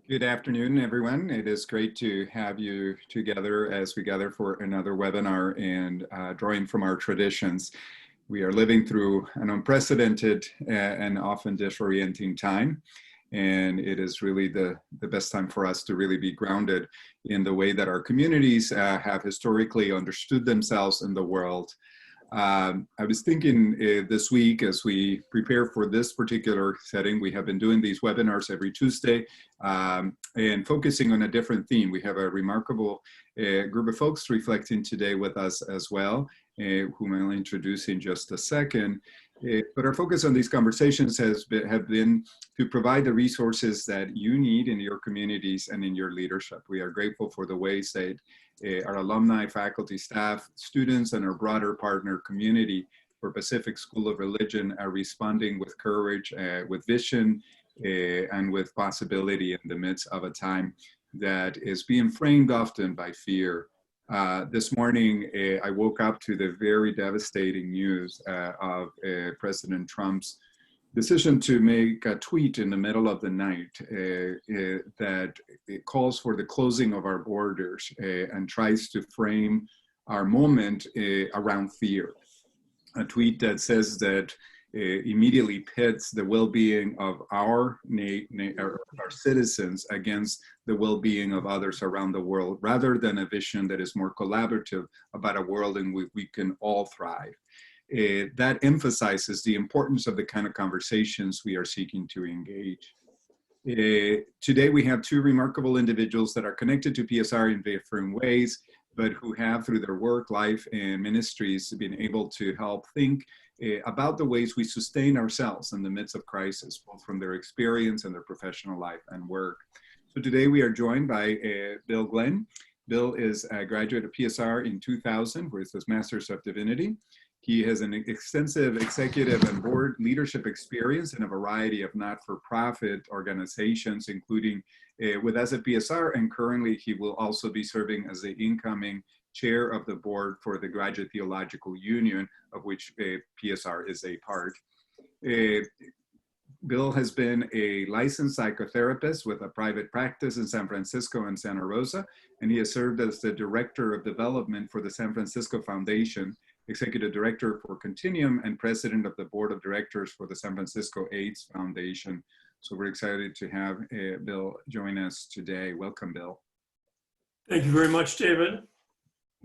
Good afternoon, everyone. It is great to have you together as we gather for another webinar and drawing from our traditions. We are living through an unprecedented and often disorienting time, and it is really the best time for us to really be grounded in the way that our communities have historically understood themselves in the world. I was thinking this week as we prepare for this particular setting, we have been doing these webinars every Tuesday and focusing on a different theme. We have a remarkable group of folks reflecting today with us as well, whom I'll introduce in just a second. But our focus on these conversations have been to provide the resources that you need in your communities and in your leadership. We are grateful for the ways that our alumni, faculty, staff, students, and our broader partner community for Pacific School of Religion are responding with courage, with vision, and with possibility in the midst of a time that is being framed often by fear. This morning, I woke up to the very devastating news of President Trump's decision to make a tweet in the middle of the night that it calls for the closing of our borders and tries to frame our moment around fear. A tweet that says that immediately pits the well-being of our citizens against the well-being of others around the world, rather than a vision that is more collaborative about a world in which we can all thrive. That emphasizes the importance of the kind of conversations we are seeking to engage. Today we have two remarkable individuals that are connected to PSR in different ways, but who have, through their work, life, and ministries, been able to help think about the ways we sustain ourselves in the midst of crisis, both from their experience and their professional life and work. So today we are joined by Bill Glenn. Bill is a graduate of PSR in 2000 with his Master's of Divinity. He has an extensive executive and board leadership experience in a variety of not-for-profit organizations, including with us at PSR, and currently he will also be serving as the incoming chair of the board for the Graduate Theological Union, of which PSR is a part. Bill has been a licensed psychotherapist with a private practice in San Francisco and Santa Rosa, and he has served as the Director of Development for the San Francisco Foundation, Executive Director for Continuum, and President of the Board of Directors for the San Francisco AIDS Foundation. So we're excited to have Bill join us today. Welcome, Bill. Thank you very much, David.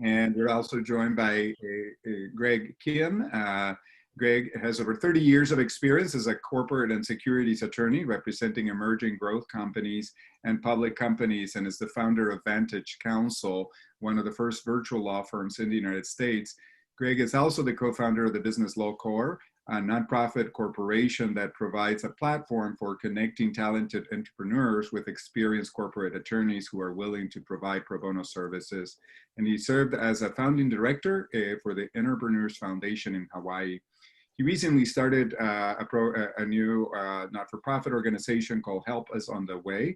And we're also joined by Greg Kim. Greg has over 30 years of experience as a corporate and securities attorney representing emerging growth companies and public companies, and is the founder of Vantage Counsel, one of the first virtual law firms in the United States. Greg is also the co-founder of the Business Law Corps, a nonprofit corporation that provides a platform for connecting talented entrepreneurs with experienced corporate attorneys who are willing to provide pro bono services. And he served as a founding director for the Entrepreneurs Foundation in Hawaii. He recently started a new not-for-profit organization called Help Us on the Way,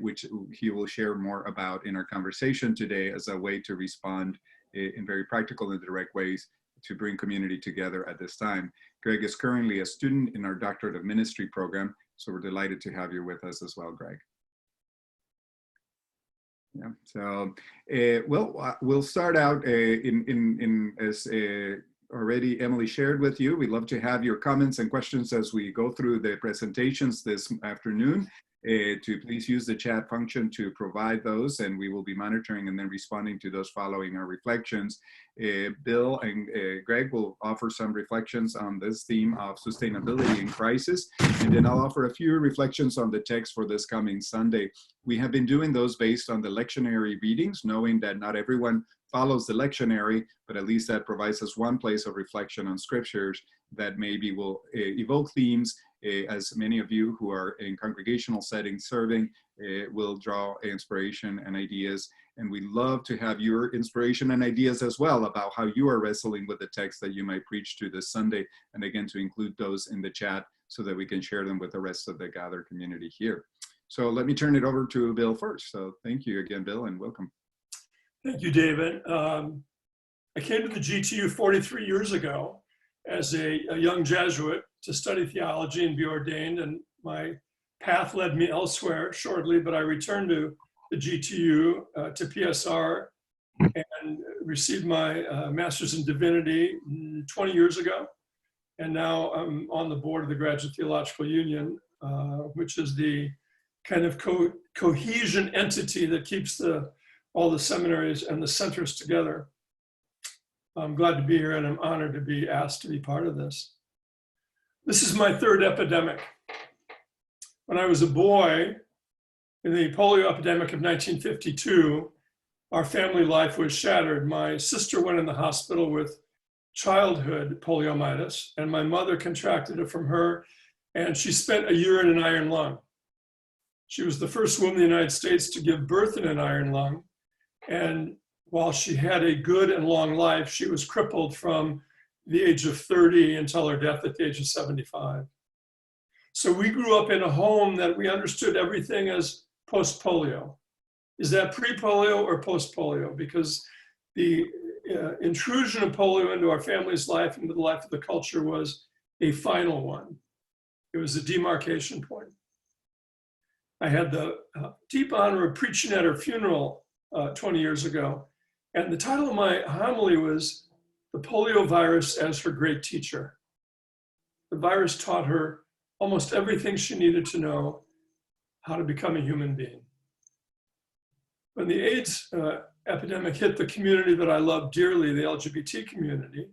which he will share more about in our conversation today as a way to respond in very practical and direct ways to bring community together at this time. Greg is currently a student in our Doctorate of Ministry program, so we're delighted to have you with us as well, Greg. Yeah, so we'll start out as already Emily shared with you. We'd love to have your comments and questions as we go through the presentations this afternoon. To please use the chat function to provide those, and we will be monitoring and then responding to those following our reflections. Bill and Greg will offer some reflections on this theme of sustainability in crisis, and then I'll offer a few reflections on the text for this coming Sunday. We have been doing those based on the lectionary readings, knowing that not everyone follows the lectionary, but at least that provides us one place of reflection on scriptures that maybe will evoke themes as many of you who are in congregational settings serving will draw inspiration and ideas. And we love to have your inspiration and ideas as well about how you are wrestling with the text that you might preach to this Sunday. And again, to include those in the chat so that we can share them with the rest of the gathered community here. So let me turn it over to Bill first. So thank you again, Bill, and welcome. Thank you, David. I came to the GTU 43 years ago as a young Jesuit to study theology and be ordained, and my path led me elsewhere shortly, but I returned to the GTU, to PSR, and received my master's in divinity 20 years ago. And now I'm on the board of the Graduate Theological Union, which is the kind of cohesion entity that keeps all the seminaries and the centers together. I'm glad to be here, and I'm honored to be asked to be part of this. This is my third epidemic. When I was a boy, in the polio epidemic of 1952, our family life was shattered. My sister went in the hospital with childhood poliomyelitis, and my mother contracted it from her, and she spent a year in an iron lung. She was the first woman in the United States to give birth in an iron lung, and while she had a good and long life, she was crippled from the age of 30 until her death at the age of 75. So we grew up in a home that we understood everything as post-polio. Is that pre-polio or post-polio? Because the intrusion of polio into our family's life, into the life of the culture, was a final one. It was a demarcation point. I had the deep honor of preaching at her funeral 20 years ago. And the title of my homily was "The Polio Virus as Her Great Teacher." The virus taught her almost everything she needed to know how to become a human being. When the AIDS epidemic hit the community that I love dearly, the LGBT community,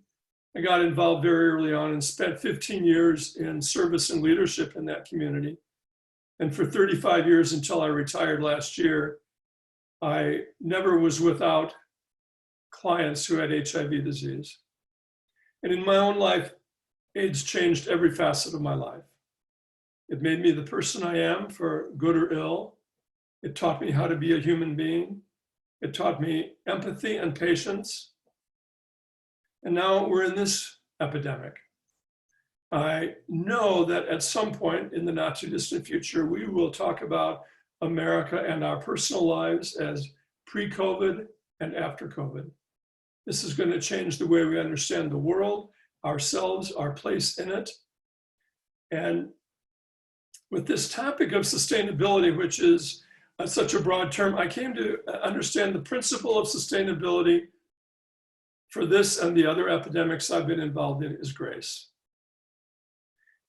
I got involved very early on and spent 15 years in service and leadership in that community. And for 35 years until I retired last year, I never was without clients who had HIV disease. And in my own life, AIDS changed every facet of my life. It made me the person I am, for good or ill. It taught me how to be a human being. It taught me empathy and patience. And now we're in this epidemic. I know that at some point in the not too distant future, we will talk about America and our personal lives as pre-COVID and after COVID. This is going to change the way we understand the world, ourselves, our place in it. And with this topic of sustainability, which is such a broad term, I came to understand the principle of sustainability for this and the other epidemics I've been involved in is grace.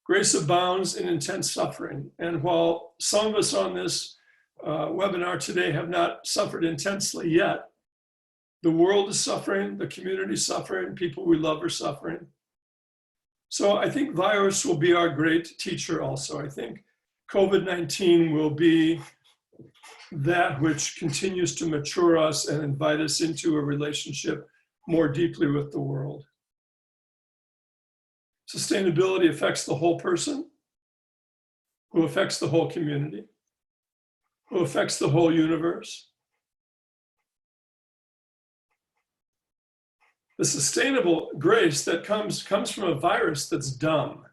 Grace abounds in intense suffering. And while some of us on this webinar today have not suffered intensely yet, the world is suffering, the community is suffering, people we love are suffering. So I think virus will be our great teacher also. I think COVID-19 will be that which continues to mature us and invite us into a relationship more deeply with the world. Sustainability affects the whole person, who affects the whole community, who affects the whole universe. The sustainable grace that comes from a virus that's dumb.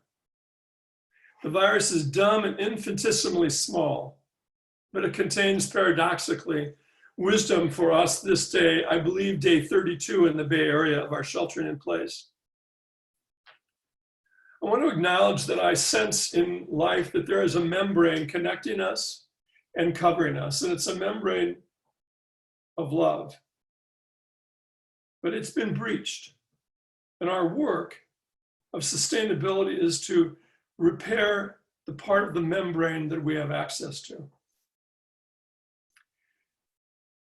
The virus is dumb and infinitesimally small, but it contains, paradoxically, wisdom for us this day, I believe day 32 in the Bay Area of our sheltering in place. I want to acknowledge that I sense in life that there is a membrane connecting us and covering us, and it's a membrane of love. But it's been breached. And our work of sustainability is to repair the part of the membrane that we have access to.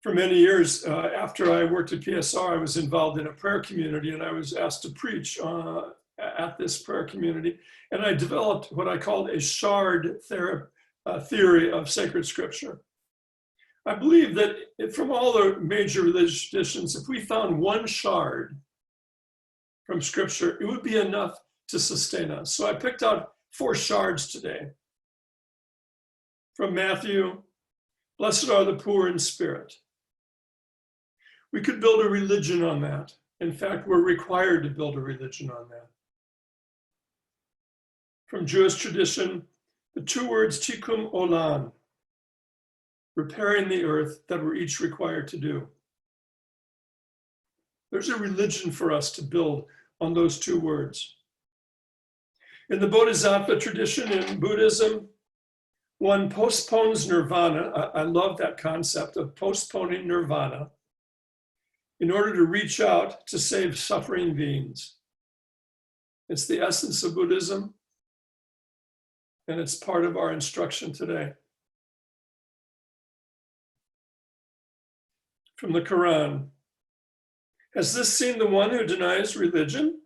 For many years, after I worked at PSR, I was involved in a prayer community, and I was asked to preach at this prayer community. And I developed what I called a shard theory of sacred scripture. I believe that from all the major religious traditions, if we found one shard from scripture, it would be enough to sustain us. So I picked out 4 shards today. From Matthew, blessed are the poor in spirit. We could build a religion on that. In fact, we're required to build a religion on that. From Jewish tradition, the 2 words tikkun olam, repairing the earth, that we're each required to do. There's a religion for us to build on those 2 words. In the Bodhisattva tradition in Buddhism, One postpones nirvana. I love that concept of postponing nirvana in order to reach out to save suffering beings. It's the essence of Buddhism, and it's part of our instruction today. From the Quran. Has this seen the one who denies religion?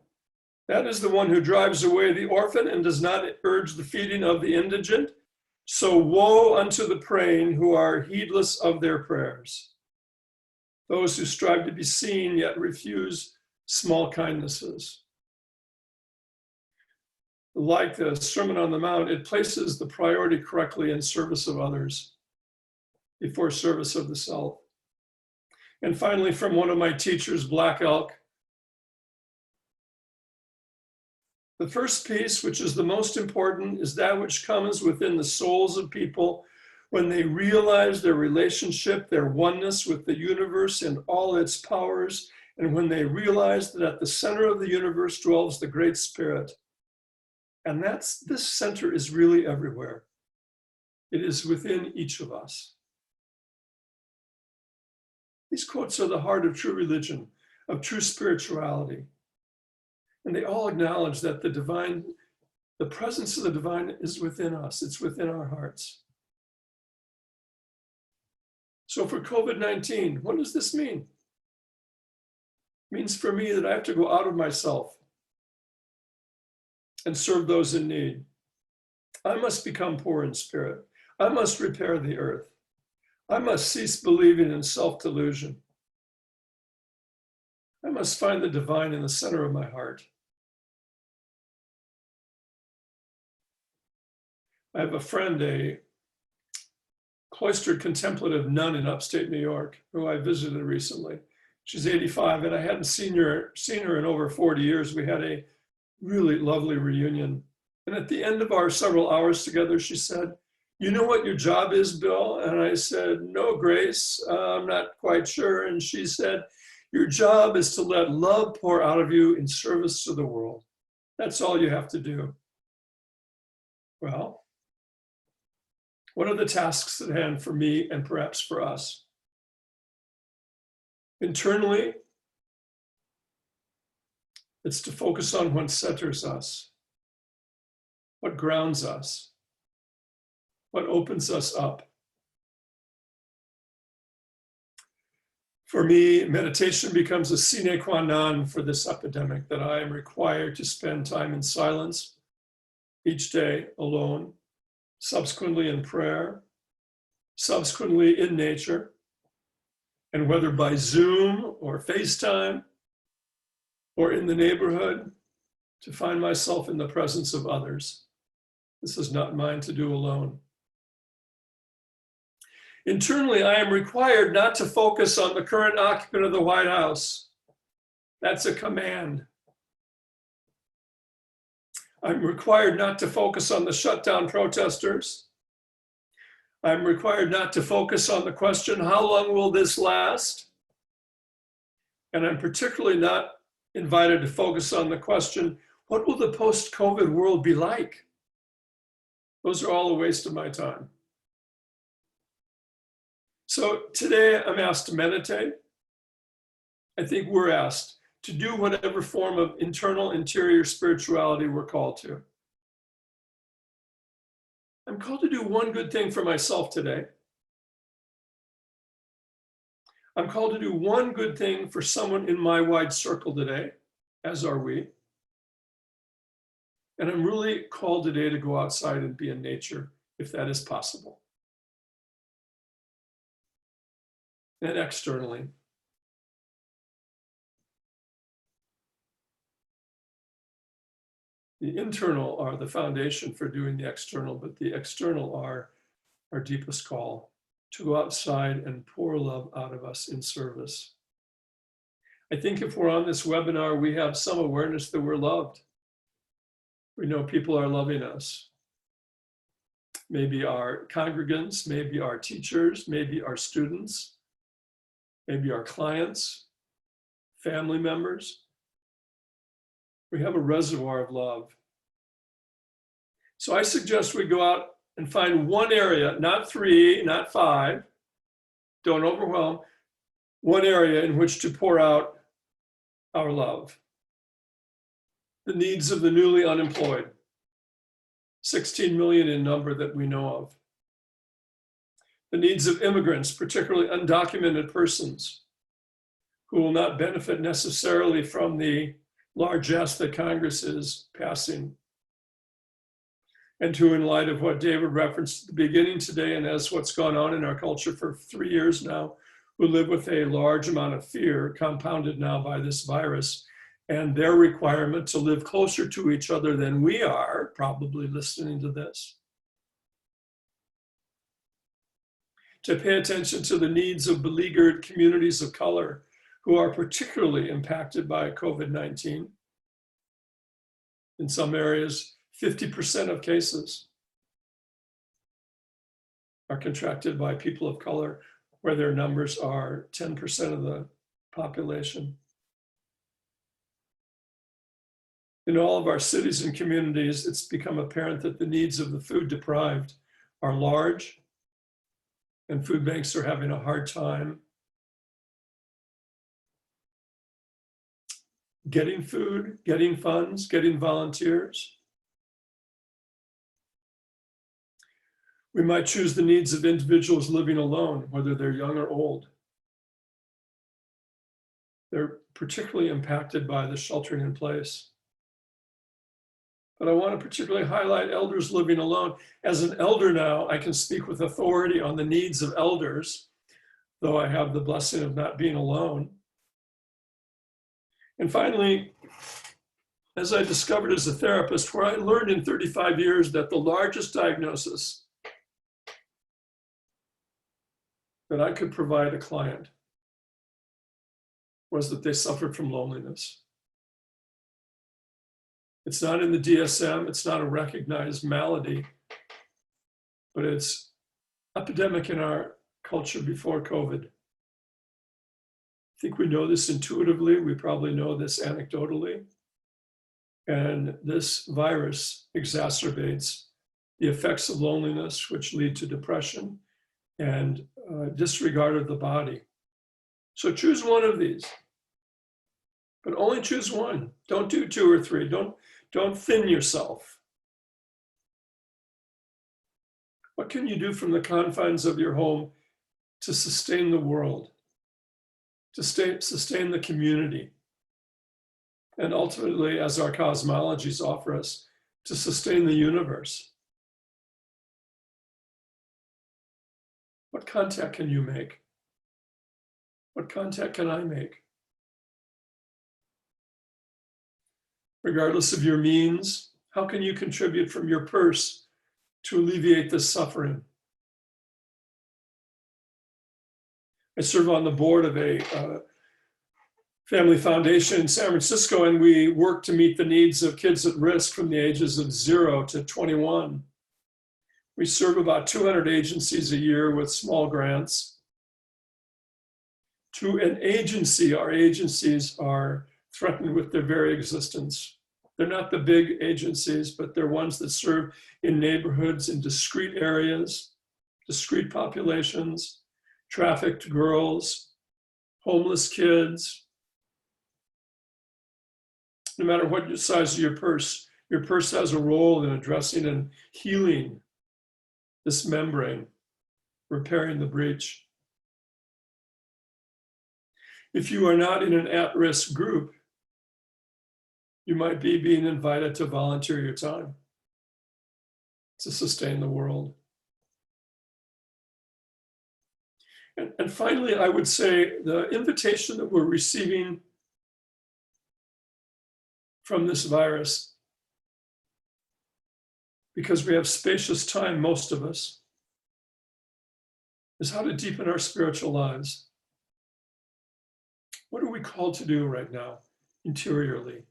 That is the one who drives away the orphan and does not urge the feeding of the indigent. So woe unto the praying who are heedless of their prayers. Those who strive to be seen yet refuse small kindnesses. Like the Sermon on the Mount, it places the priority correctly in service of others before service of the self. And finally, from one of my teachers, Black Elk, the first piece, which is the most important, is that which comes within the souls of people when they realize their relationship, their oneness with the universe and all its powers, and when they realize that at the center of the universe dwells the Great Spirit. And this center is really everywhere. It is within each of us. These quotes are the heart of true religion, of true spirituality. And they all acknowledge that the divine, the presence of the divine is within us. It's within our hearts. So for COVID-19, what does this mean? It means for me that I have to go out of myself and serve those in need. I must become poor in spirit. I must repair the earth. I must cease believing in self-delusion. I must find the divine in the center of my heart. I have a friend, a cloistered contemplative nun in upstate New York, who I visited recently. She's 85, and I hadn't seen her in over 40 years. We had a really lovely reunion. And at the end of our several hours together, she said, "You know what your job is, Bill?" And I said, "No, Grace, I'm not quite sure." And she said, "Your job is to let love pour out of you in service to the world. That's all you have to do." Well, what are the tasks at hand for me and perhaps for us? Internally, it's to focus on what centers us, what grounds us, what opens us up. For me, meditation becomes a sine qua non for this epidemic, that I am required to spend time in silence each day alone, subsequently in prayer, subsequently in nature, and whether by Zoom or FaceTime or in the neighborhood, to find myself in the presence of others. This is not mine to do alone. Internally, I am required not to focus on the current occupant of the White House. That's a command. I'm required not to focus on the shutdown protesters. I'm required not to focus on the question, how long will this last? And I'm particularly not invited to focus on the question, what will the post-COVID world be like? Those are all a waste of my time. So today I'm asked to meditate. I think we're asked to do whatever form of internal, interior spirituality we're called to. I'm called to do one good thing for myself today. I'm called to do one good thing for someone in my wide circle today, as are we. And I'm really called today to go outside and be in nature, if that is possible. And externally. The internal are the foundation for doing the external, but the external are our deepest call to go outside and pour love out of us in service. I think if we're on this webinar, we have some awareness that we're loved. We know people are loving us. Maybe our congregants, maybe our teachers, maybe our students, maybe our clients, family members. We have a reservoir of love. So I suggest we go out and find one area, not 3, not 5, don't overwhelm, one area in which to pour out our love. The needs of the newly unemployed, 16 million in number that we know of. The needs of immigrants, particularly undocumented persons, who will not benefit necessarily from the largesse that Congress is passing. And who, in light of what David referenced at the beginning today, and as what's gone on in our culture for 3 years now, who live with a large amount of fear, compounded now by this virus, and their requirement to live closer to each other than we are, probably listening to this. To pay attention to the needs of beleaguered communities of color who are particularly impacted by COVID-19. In some areas, 50% of cases are contracted by people of color, where their numbers are 10% of the population. In all of our cities and communities, it's become apparent that the needs of the food deprived are large, and food banks are having a hard time getting food, getting funds, getting volunteers. We might choose the needs of individuals living alone, whether they're young or old. They're particularly impacted by the sheltering in place. But I want to particularly highlight elders living alone. As an elder now, I can speak with authority on the needs of elders, though I have the blessing of not being alone. And finally, as I discovered as a therapist, where I learned in 35 years that the largest diagnosis that I could provide a client was that they suffered from loneliness. It's not in the DSM, it's not a recognized malady, but it's epidemic in our culture before COVID. I think we know this intuitively, we probably know this anecdotally, and this virus exacerbates the effects of loneliness, which lead to depression and disregard of the body. So choose one of these, but only choose one. Don't do 2 or 3. Don't thin yourself. What can you do from the confines of your home to sustain the world, to sustain the community, and ultimately, as our cosmologies offer us, to sustain the universe? What contact can you make? What contact can I make? Regardless of your means, how can you contribute from your purse to alleviate this suffering? I serve on the board of a family foundation in San Francisco, and we work to meet the needs of kids at risk from the ages of 0 to 21. We serve about 200 agencies a year with small grants. To an agency, our agencies are threatened with their very existence. They're not the big agencies, but they're ones that serve in neighborhoods, in discrete areas, discrete populations, trafficked girls, homeless kids. No matter what size of your purse has a role in addressing and healing this membrane, repairing the breach. If you are not in an at-risk group, you might be being invited to volunteer your time to sustain the world. And finally, I would say the invitation that we're receiving from this virus, because we have spacious time, most of us, is how to deepen our spiritual lives. What are we called to do right now, interiorly?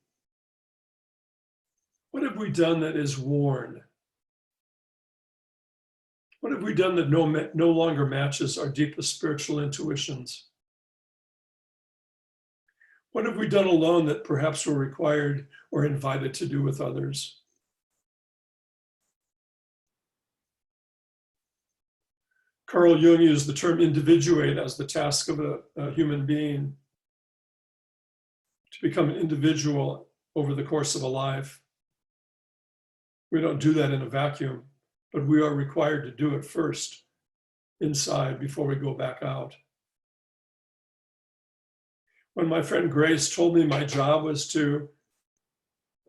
What have we done that is worn? What have we done that no longer matches our deepest spiritual intuitions? What have we done alone that perhaps we're required or invited to do with others? Carl Jung used the term individuate as the task of a human being, to become an individual over the course of a life. We don't do that in a vacuum, but we are required to do it first inside before we go back out. When my friend Grace told me my job was to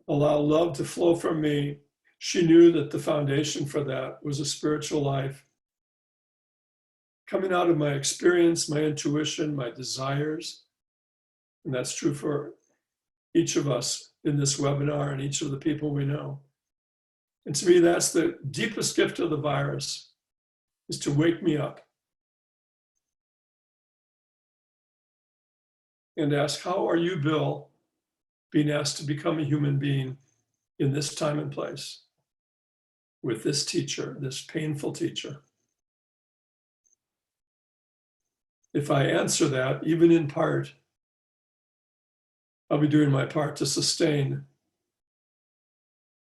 allow love to flow from me, she knew that the foundation for that was a spiritual life coming out of my experience, my intuition, my desires. And that's true for each of us in this webinar and each of the people we know. And to me, that's the deepest gift of the virus, is to wake me up and ask, how are you, Bill, being asked to become a human being in this time and place with this teacher, this painful teacher? If I answer that, even in part, I'll be doing my part to sustain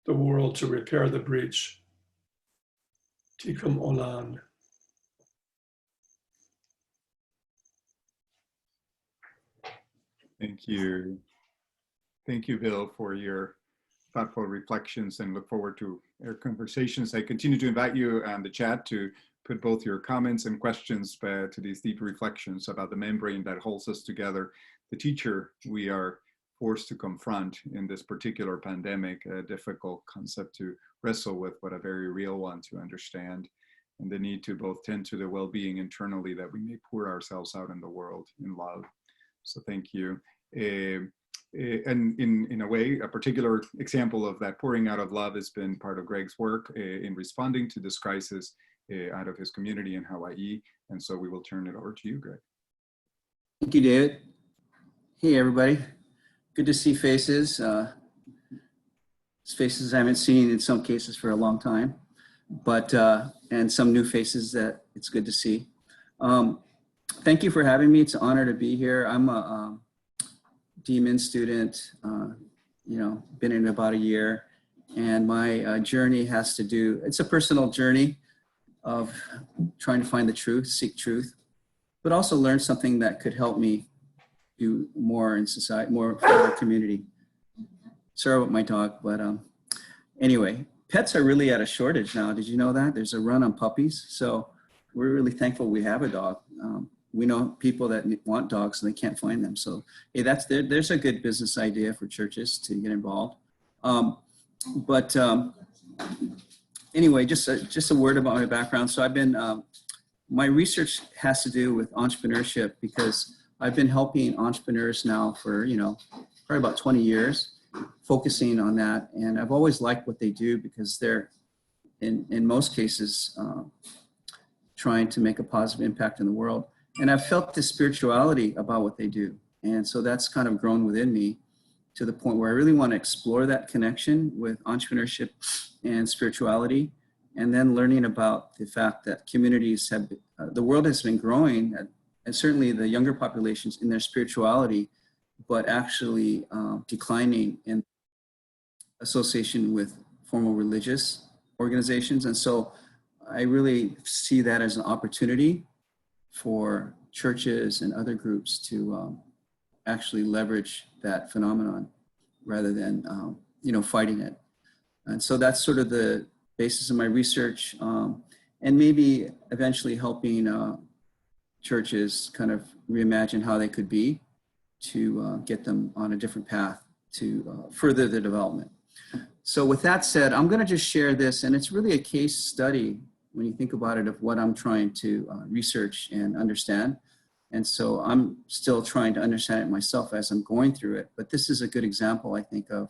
the world, to repair the breach. Tikkun Olam. Thank you. Thank you, Bill, for your thoughtful reflections, and look forward to our conversations. I continue to invite you on the chat to put both your comments and questions to these deep reflections about the membrane that holds us together, the teacher we are forced to confront in this particular pandemic, a difficult concept to wrestle with, but a very real one to understand, and the need to both tend to the well-being internally that we may pour ourselves out in the world in love. So thank you. And in a way, a particular example of that pouring out of love has been part of Greg's work in responding to this crisis out of his community in Hawaii. And so we will turn it over to you, Greg. Thank you, David. Hey, everybody. Good to see faces. Faces I haven't seen in some cases for a long time, but and some new faces that it's good to see. Thank you for having me. It's an honor to be here. I'm a DMin student, been in about a year, and my journey has to do, it's a personal journey of trying to find the truth, seek truth, but also learn something that could help me do more in society, more for our community. Sorry about my dog, but anyway, pets are really at a shortage now. Did you know that? There's a run on puppies. So we're really thankful we have a dog. We know people that want dogs and they can't find them. So hey, there's a good business idea for churches to get involved. Anyway, just a word about my background. So I've been, my research has to do with entrepreneurship, because I've been helping entrepreneurs now for, probably about 20 years, focusing on that. And I've always liked what they do, because they're, in most cases, trying to make a positive impact in the world. And I've felt this spirituality about what they do. And so that's kind of grown within me to the point where I really want to explore that connection with entrepreneurship and spirituality, and then learning about the fact that communities have, the world has been growing, and certainly the younger populations in their spirituality, but actually declining in association with formal religious organizations. And so I really see that as an opportunity for churches and other groups to actually leverage that phenomenon rather than, fighting it. And so that's sort of the basis of my research, and maybe eventually helping churches kind of reimagine how they could be to get them on a different path to further the development. So with that said, I'm going to just share this, and it's really a case study when you think about it of what I'm trying to research and understand. And so I'm still trying to understand it myself as I'm going through it. But this is a good example, I think, of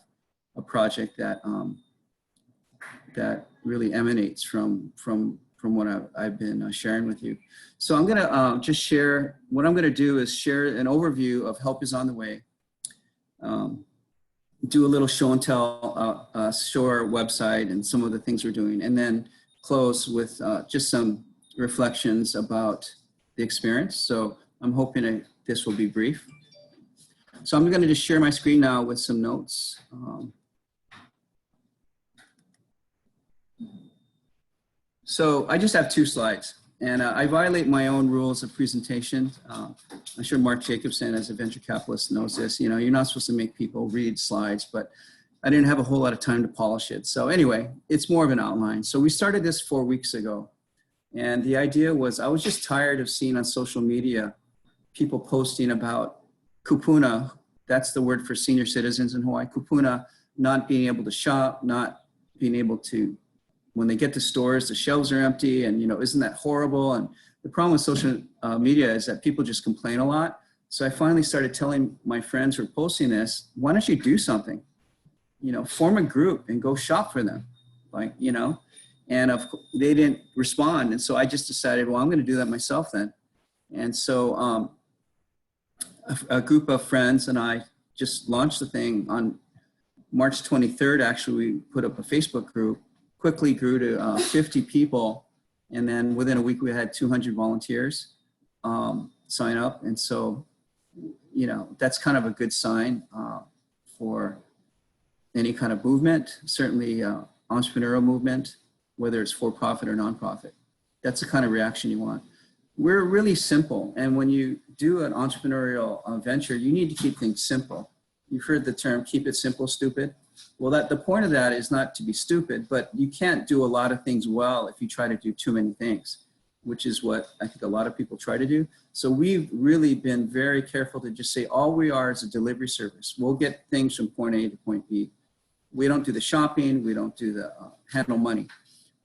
a project that that really emanates from what I've been sharing with you. So I'm going to just share, what I'm going to do is share an overview of Help is on the Way. Do a little show and tell, show our website and some of the things we're doing, and then close with just some reflections about the experience. So I'm hoping this will be brief. So I'm going to just share my screen now with some notes. So I just have 2 slides, And I violate my own rules of presentation. I'm sure Mark Jacobson, as a venture capitalist, knows this. You know, you're not supposed to make people read slides, but I didn't have a whole lot of time to polish it. So anyway, it's more of an outline. So we started this 4 weeks ago. And the idea was, I was just tired of seeing on social media people posting about kupuna, that's the word for senior citizens in Hawaii, kupuna, not being able to shop, not being able to, when they get to stores, the shelves are empty, and, you know, isn't that horrible? And the problem with social media is that people just complain a lot. So I finally started telling my friends who are posting this, why don't you do something? You know, form a group and go shop for them, like, you know. And they didn't respond. And so I just decided, well, I'm going to do that myself then. And so a group of friends and I just launched the thing on March 23rd. Actually, we put up a Facebook group, quickly grew to 50 people. And then within a week, we had 200 volunteers sign up. And so, you know, that's kind of a good sign for any kind of movement, certainly entrepreneurial movement, whether it's for-profit or nonprofit. That's the kind of reaction you want. We're really simple. And when you do an entrepreneurial venture, you need to keep things simple. You've heard the term, keep it simple, stupid. Well, the point of that is not to be stupid, but you can't do a lot of things well if you try to do too many things, which is what I think a lot of people try to do. So we've really been very careful to just say, all we are is a delivery service. We'll get things from point A to point B. We don't do the shopping. We don't do the handle money.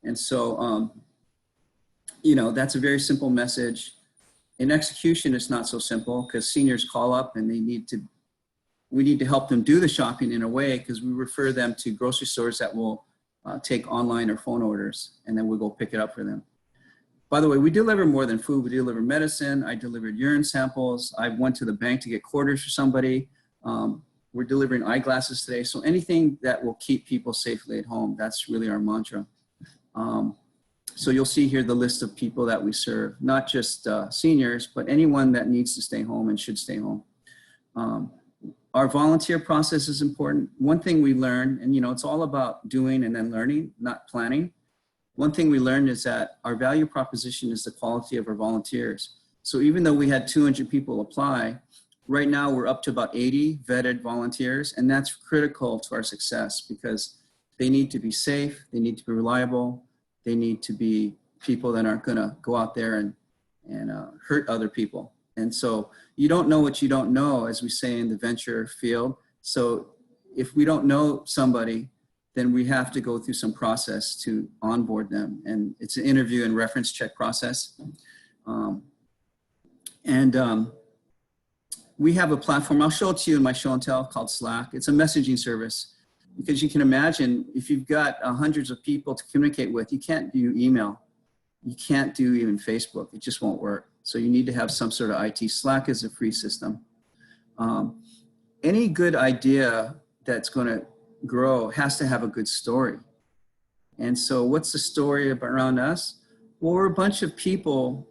And so, you know, that's a very simple message. In execution, it's not so simple because seniors call up and we need to help them do the shopping in a way, because we refer them to grocery stores that will take online or phone orders, and then we'll go pick it up for them. By the way, we deliver more than food. We deliver medicine. I delivered urine samples. I went to the bank to get quarters for somebody. We're delivering eyeglasses today. So anything that will keep people safely at home, that's really our mantra. So you'll see here the list of people that we serve, not just seniors, but anyone that needs to stay home and should stay home. Our volunteer process is important. One thing we learned, and you know, it's all about doing and then learning, not planning. One thing we learned is that our value proposition is the quality of our volunteers. So even though we had 200 people apply, right now we're up to about 80 vetted volunteers, and that's critical to our success because they need to be safe, they need to be reliable, they need to be people that aren't gonna go out there and hurt other people. And so you don't know what you don't know, as we say in the venture field. So if we don't know somebody, then we have to go through some process to onboard them. And it's an interview and reference check process. We have a platform, I'll show it to you in my show and tell, called Slack. It's a messaging service, because you can imagine if you've got hundreds of people to communicate with, you can't do email. You can't do even Facebook. It just won't work. So you need to have some sort of IT. Slack is a free system. Any good idea that's going to grow has to have a good story. And so what's the story around us? Well, we're a bunch of people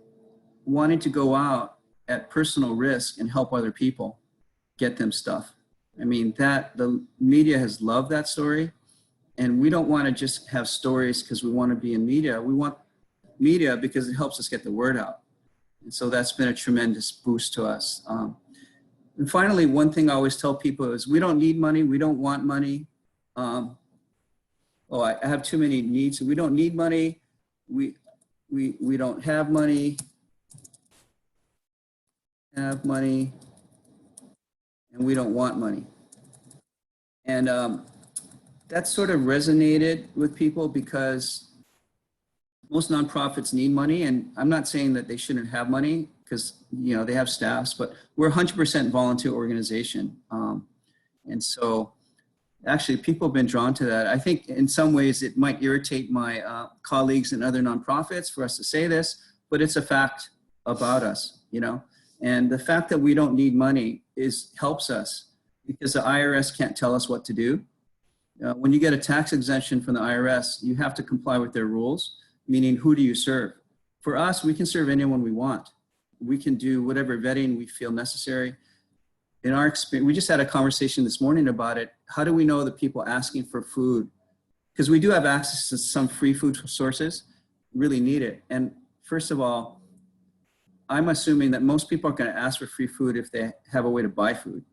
wanting to go out at personal risk and help other people get them stuff. I mean, the media has loved that story, and we don't want to just have stories because we want to be in media. We want media because it helps us get the word out. And so that's been a tremendous boost to us. And finally, one thing I always tell people is we don't need money. We don't want money. I have too many needs. We don't need money. We don't have money. Have money. And we don't want money. And that sort of resonated with people because most nonprofits need money, and I'm not saying that they shouldn't have money because, you know, they have staffs, but we're a 100% volunteer organization. And so actually people have been drawn to that. I think in some ways it might irritate my colleagues in other nonprofits for us to say this, but it's a fact about us, you know? And the fact that we don't need money helps us because the IRS can't tell us what to do. When you get a tax exemption from the IRS, you have to comply with their rules, meaning who do you serve? For us, we can serve anyone we want. We can do whatever vetting we feel necessary. In our experience, we just had a conversation this morning about it. How do we know the people asking for food? Because we do have access to some free food sources, really need it. And first of all, I'm assuming that most people are going to ask for free food if they have a way to buy food.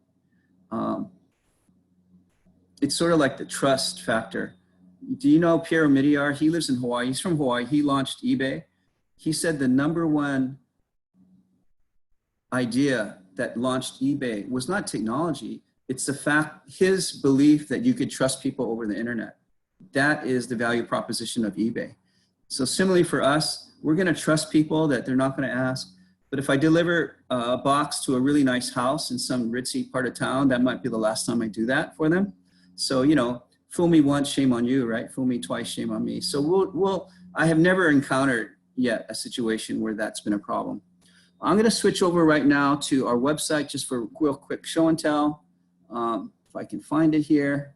It's sort of like the trust factor. Do you know Pierre Omidyar? He lives in Hawaii. He's from Hawaii. He launched eBay. He said the #1 idea that launched eBay was not technology. It's the fact, his belief that you could trust people over the internet. That is the value proposition of eBay. So similarly for us, we're going to trust people that they're not going to ask. But if I deliver a box to a really nice house in some ritzy part of town, that might be the last time I do that for them. So, you know, fool me once, shame on you, right? Fool me twice, shame on me. So I have never encountered yet a situation where that's been a problem. I'm going to switch over right now to our website just for a real quick show and tell. If I can find it here.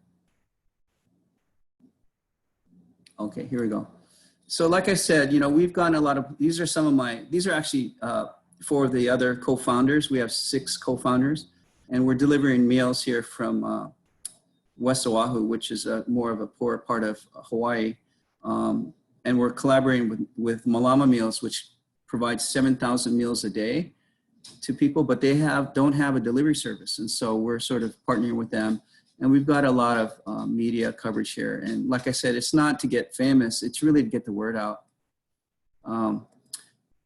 Okay, here we go. So like I said, you know, we've gotten a lot of, these are actually 4 of the other co-founders. We have 6 co-founders, and we're delivering meals here from West Oahu, which is more of a poor part of Hawaii. And we're collaborating with Malama Meals, which provides 7,000 meals a day to people, but they don't have a delivery service. And so we're sort of partnering with them. And we've got a lot of media coverage here. And like I said, it's not to get famous, it's really to get the word out. I'll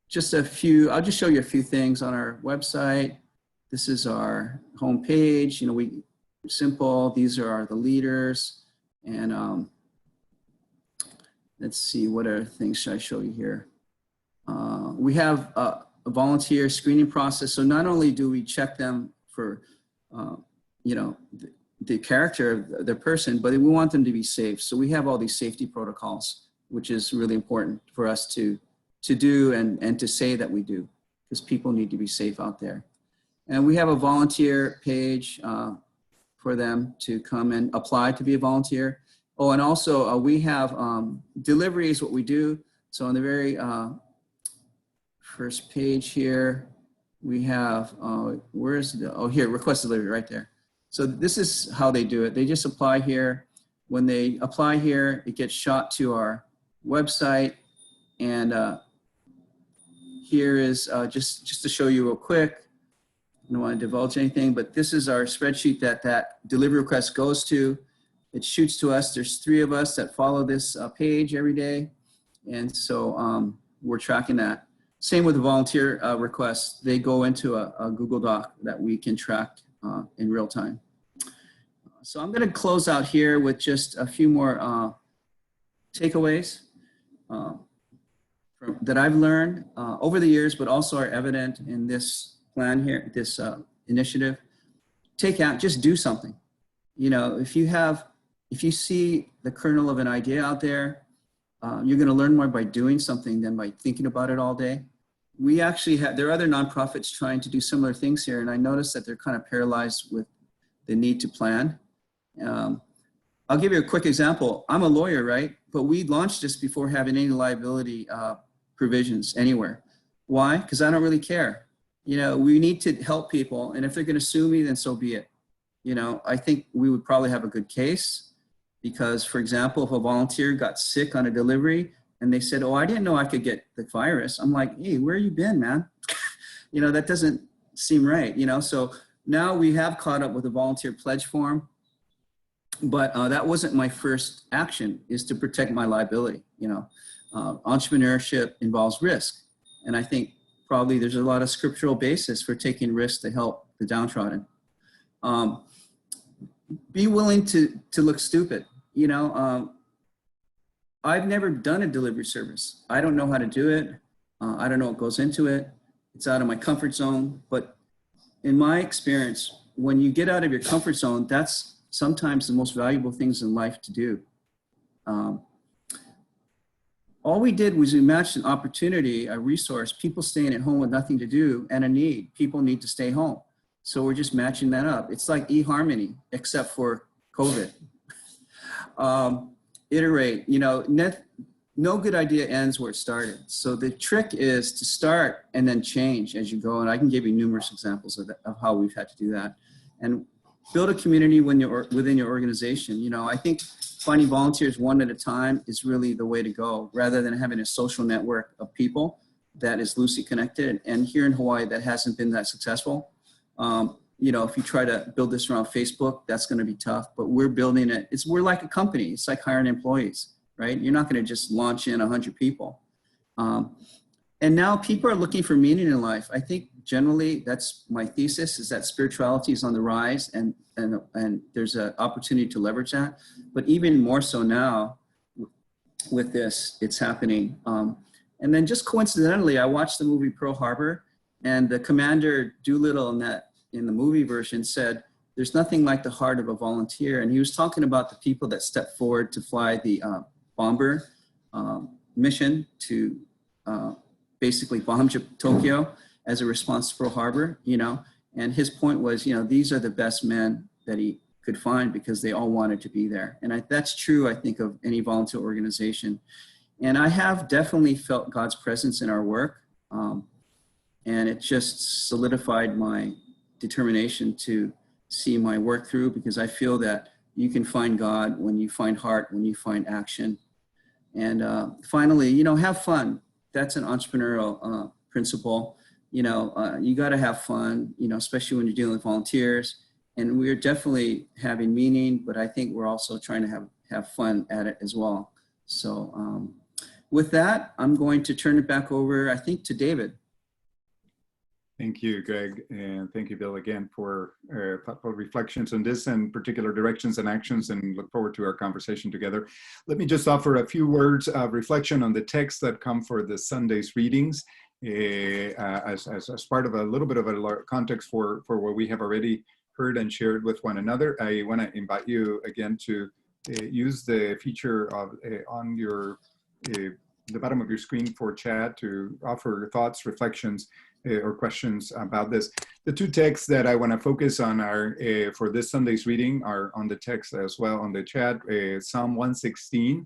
just show you a few things on our website. This is our homepage. You know, simple, these are the leaders. And let's see, what other things should I show you here? We have a volunteer screening process. So not only do we check them for, you know, the character of the person, but we want them to be safe. So we have all these safety protocols, which is really important for us to do and to say that we do, because people need to be safe out there. And we have a volunteer page for them to come and apply to be a volunteer. Oh, and also we have delivery is what we do. So on the very first page here, we have, here, request delivery right there. So this is how they do it. They just apply here. When they apply here, it gets shot to our website. And here is just to show you real quick. I don't want to divulge anything, but this is our spreadsheet that delivery request goes to. It shoots to us. There's 3 of us that follow this page every day. And so we're tracking that. Same with the volunteer requests. They go into a Google Doc that we can track in real time. So I'm going to close out here with just a few more takeaways that I've learned over the years, but also are evident in this plan here, this initiative. Just do something. You know, if you see the kernel of an idea out there, you're going to learn more by doing something than by thinking about it all day. We actually there are other nonprofits trying to do similar things here, and I noticed that they're kind of paralyzed with the need to plan. I'll give you a quick example. I'm a lawyer, right? But we launched this before having any liability provisions anywhere. Why? Because I don't really care. You know, we need to help people, and if they're going to sue me, then so be it. You know, I think we would probably have a good case because, for example, if a volunteer got sick on a delivery and they said, oh, I didn't know I could get the virus. I'm like, hey, where you been, man? You know, that doesn't seem right, you know? So now we have caught up with a volunteer pledge form, but that wasn't my first action, is to protect my liability. You know, entrepreneurship involves risk. And I think probably there's a lot of scriptural basis for taking risks to help the downtrodden. Be willing to look stupid. You know, I've never done a delivery service. I don't know how to do it. I don't know what goes into it. It's out of my comfort zone. But in my experience, when you get out of your comfort zone, that's sometimes the most valuable things in life to do. All we did was we matched an opportunity, a resource, people staying at home with nothing to do, and a need. People need to stay home. So we're just matching that up. It's like eHarmony, except for COVID. Iterate, you know, no good idea ends where it started. So the trick is to start and then change as you go. And I can give you numerous examples of how we've had to do that. And build a community within your organization. You know, I think finding volunteers one at a time is really the way to go, rather than having a social network of people. that is loosely connected. And here in Hawaii, that hasn't been that successful. If you try to build this around Facebook, that's going to be tough, but we're building it. We're like a company. It's like hiring employees, right? You're not going to just launch in 100 people. And now people are looking for meaning in life. I think generally that's my thesis, is that spirituality is on the rise, and there's an opportunity to leverage that. But even more so now with this, it's happening. And then just coincidentally, I watched the movie Pearl Harbor, and the Commander Doolittle in the movie version said, "There's nothing like the heart of a volunteer." And he was talking about the people that stepped forward to fly the bomber mission to basically bomb Tokyo as a response to Pearl Harbor, and his point was, these are the best men that he could find because they all wanted to be there. And that's true, I think, of any volunteer organization. And I have definitely felt God's presence in our work. And it just solidified my determination to see my work through, because I feel that you can find God when you find heart, when you find action. And finally, have fun. That's an entrepreneurial principle. You got to have fun, especially when you're dealing with volunteers. And we're definitely having meaning, but I think we're also trying to have fun at it as well. So with that, I'm going to turn it back over, I think, to David. Thank you, Greg, and thank you, Bill, again for thoughtful reflections on this and particular directions and actions, and look forward to our conversation together. Let me just offer a few words of reflection on the texts that come for the Sunday's readings as part of a little bit of a context for what we have already heard and shared with one another. I want to invite you again to use the feature of on your the bottom of your screen for chat to offer thoughts, reflections, or questions about this. The two texts that I want to focus on are for this Sunday's reading are on the text as well on the chat. Psalm 116,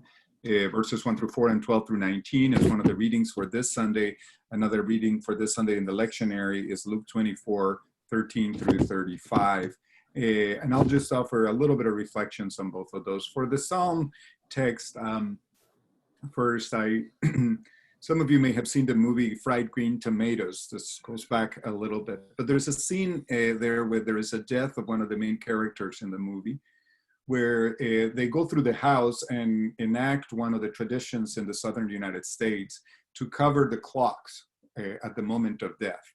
verses 1 through 4 and 12 through 19 is one of the readings for this Sunday. Another reading for this Sunday in the lectionary is Luke 24, 13 through 35. And I'll just offer a little bit of reflections on both of those. For the Psalm text, first, some of you may have seen the movie Fried Green Tomatoes. This goes back a little bit, but there's a scene there where there is a death of one of the main characters in the movie, where they go through the house and enact one of the traditions in the southern United States to cover the clocks at the moment of death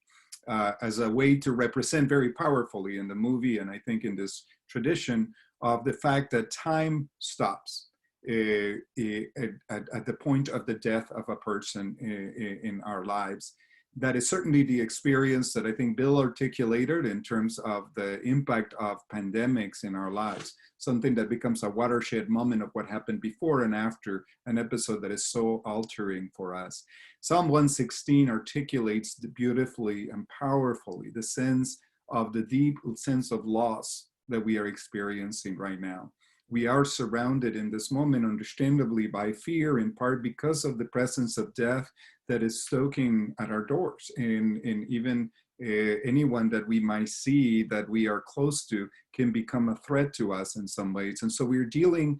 as a way to represent very powerfully in the movie, and I think in this tradition, of the fact that time stops at the point of the death of a person in our lives. That is certainly the experience that I think Bill articulated in terms of the impact of pandemics in our lives, something that becomes a watershed moment of what happened before and after an episode that is so altering for us. Psalm 116 articulates beautifully and powerfully the sense of the deep sense of loss that we are experiencing right now. We are surrounded in this moment, understandably, by fear, in part because of the presence of death that is stoking at our doors. And even anyone that we might see that we are close to can become a threat to us in some ways. And so we're dealing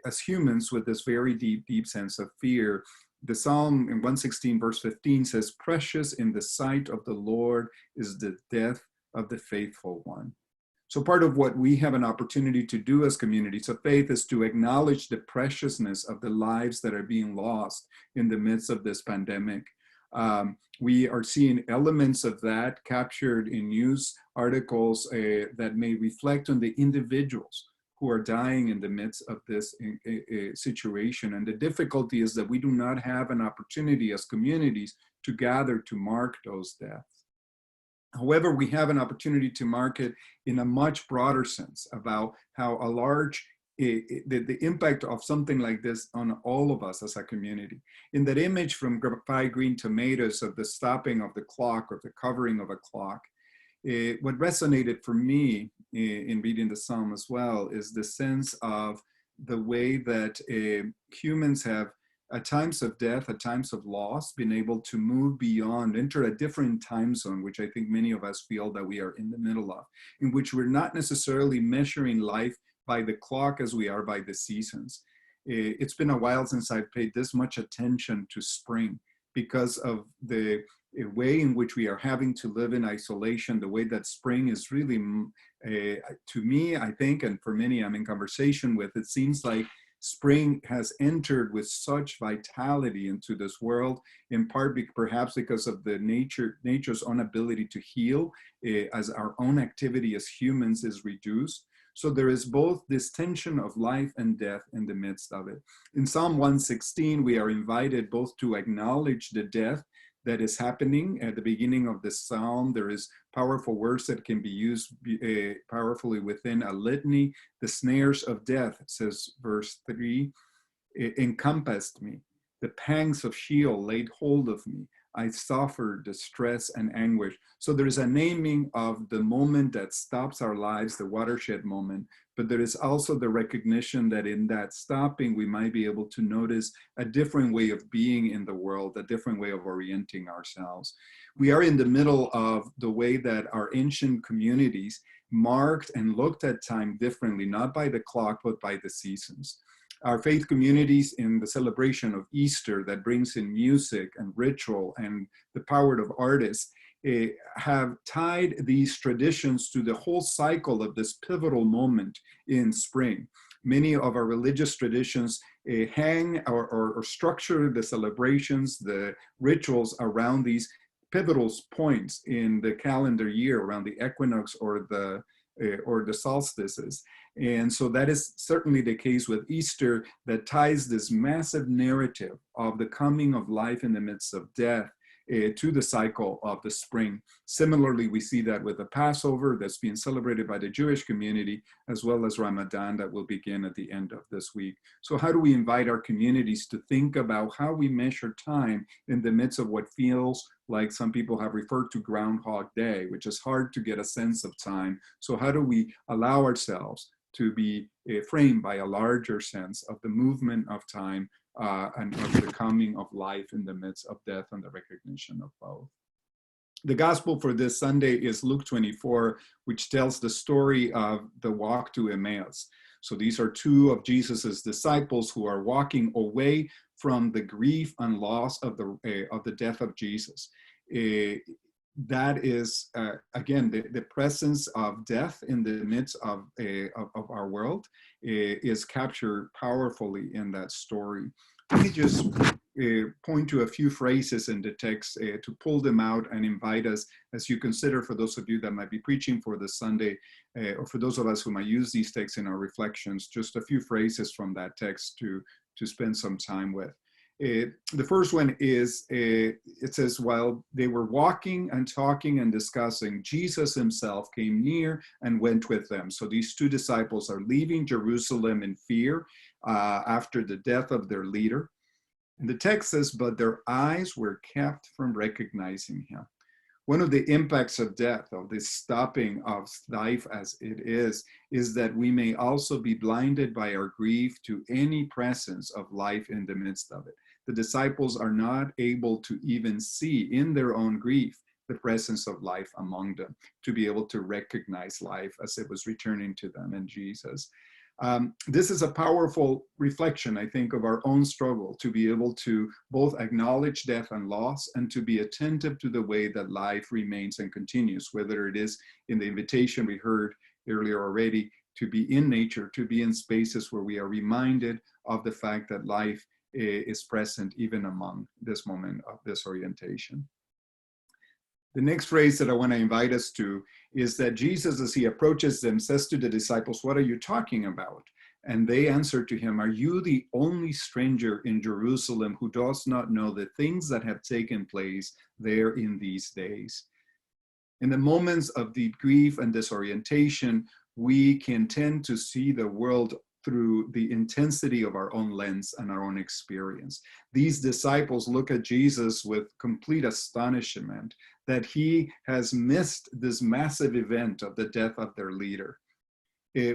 as humans with this very deep, deep sense of fear. The Psalm in 116 verse 15 says, "Precious in the sight of the Lord is the death of the faithful one." So part of what we have an opportunity to do as communities of faith is to acknowledge the preciousness of the lives that are being lost in the midst of this pandemic. We are seeing elements of that captured in news articles that may reflect on the individuals who are dying in the midst of this situation. And the difficulty is that we do not have an opportunity as communities to gather to mark those deaths. However, we have an opportunity to mark it in a much broader sense about how a large, the impact of something like this on all of us as a community. In that image from Fried Green Tomatoes of the stopping of the clock or the covering of a clock, what resonated for me in reading the Psalm as well is the sense of the way that humans have, at times of death, at times of loss, been able to move beyond, enter a different time zone, which I think many of us feel that we are in the middle of, in which we're not necessarily measuring life by the clock as we are by the seasons. It's been a while since I've paid this much attention to spring, because of the way in which we are having to live in isolation, the way that spring is really, to me, I think, and for many I'm in conversation with, it seems like spring has entered with such vitality into this world, in part perhaps because of the nature's own ability to heal as our own activity as humans is reduced. So there is both this tension of life and death in the midst of it. In Psalm 116, we are invited both to acknowledge the death that is happening at the beginning of the psalm. There is powerful words that can be used powerfully within a litany. The snares of death, says verse 3, encompassed me. The pangs of Sheol laid hold of me. I suffered distress and anguish. So there is a naming of the moment that stops our lives, the watershed moment, but there is also the recognition that in that stopping, we might be able to notice a different way of being in the world, a different way of orienting ourselves. We are in the middle of the way that our ancient communities marked and looked at time differently, not by the clock, but by the seasons. Our faith communities in the celebration of Easter that brings in music and ritual and the power of artists have tied these traditions to the whole cycle of this pivotal moment in spring. Many of our religious traditions hang or structure the celebrations, the rituals around these pivotal points in the calendar year, around the equinox or the solstices. And so that is certainly the case with Easter, that ties this massive narrative of the coming of life in the midst of death to the cycle of the spring. Similarly, we see that with the Passover that's being celebrated by the Jewish community, as well as Ramadan that will begin at the end of this week. So how do we invite our communities to think about how we measure time in the midst of what feels like some people have referred to Groundhog Day, which is hard to get a sense of time. So how do we allow ourselves to be framed by a larger sense of the movement of time and of the coming of life in the midst of death and the recognition of both? The gospel for this Sunday is Luke 24, which tells the story of the walk to Emmaus. So these are two of Jesus's disciples who are walking away from the grief and loss of the death of Jesus. That is, again, the presence of death in the midst of our world is captured powerfully in that story. Let me just point to a few phrases in the text to pull them out and invite us, as you consider, for those of you that might be preaching for this Sunday, or for those of us who might use these texts in our reflections, just a few phrases from that text to spend some time with. The first one is, it says, while they were walking and talking and discussing, Jesus himself came near and went with them. So these two disciples are leaving Jerusalem in fear after the death of their leader. And the text says, but their eyes were kept from recognizing him. One of the impacts of death, of this stopping of life as it is that we may also be blinded by our grief to any presence of life in the midst of it. The disciples are not able to even see in their own grief the presence of life among them, to be able to recognize life as it was returning to them in Jesus. This is a powerful reflection, I think, of our own struggle to be able to both acknowledge death and loss and to be attentive to the way that life remains and continues, whether it is in the invitation we heard earlier already to be in nature, to be in spaces where we are reminded of the fact that life is present even among this moment of disorientation. The next phrase that I want to invite us to is that Jesus, as he approaches them, says to the disciples, what are you talking about? And they answer to him, are you the only stranger in Jerusalem who does not know the things that have taken place there in these days? In the moments of deep grief and disorientation, we can tend to see the world through the intensity of our own lens and our own experience. These disciples look at Jesus with complete astonishment that he has missed this massive event of the death of their leader.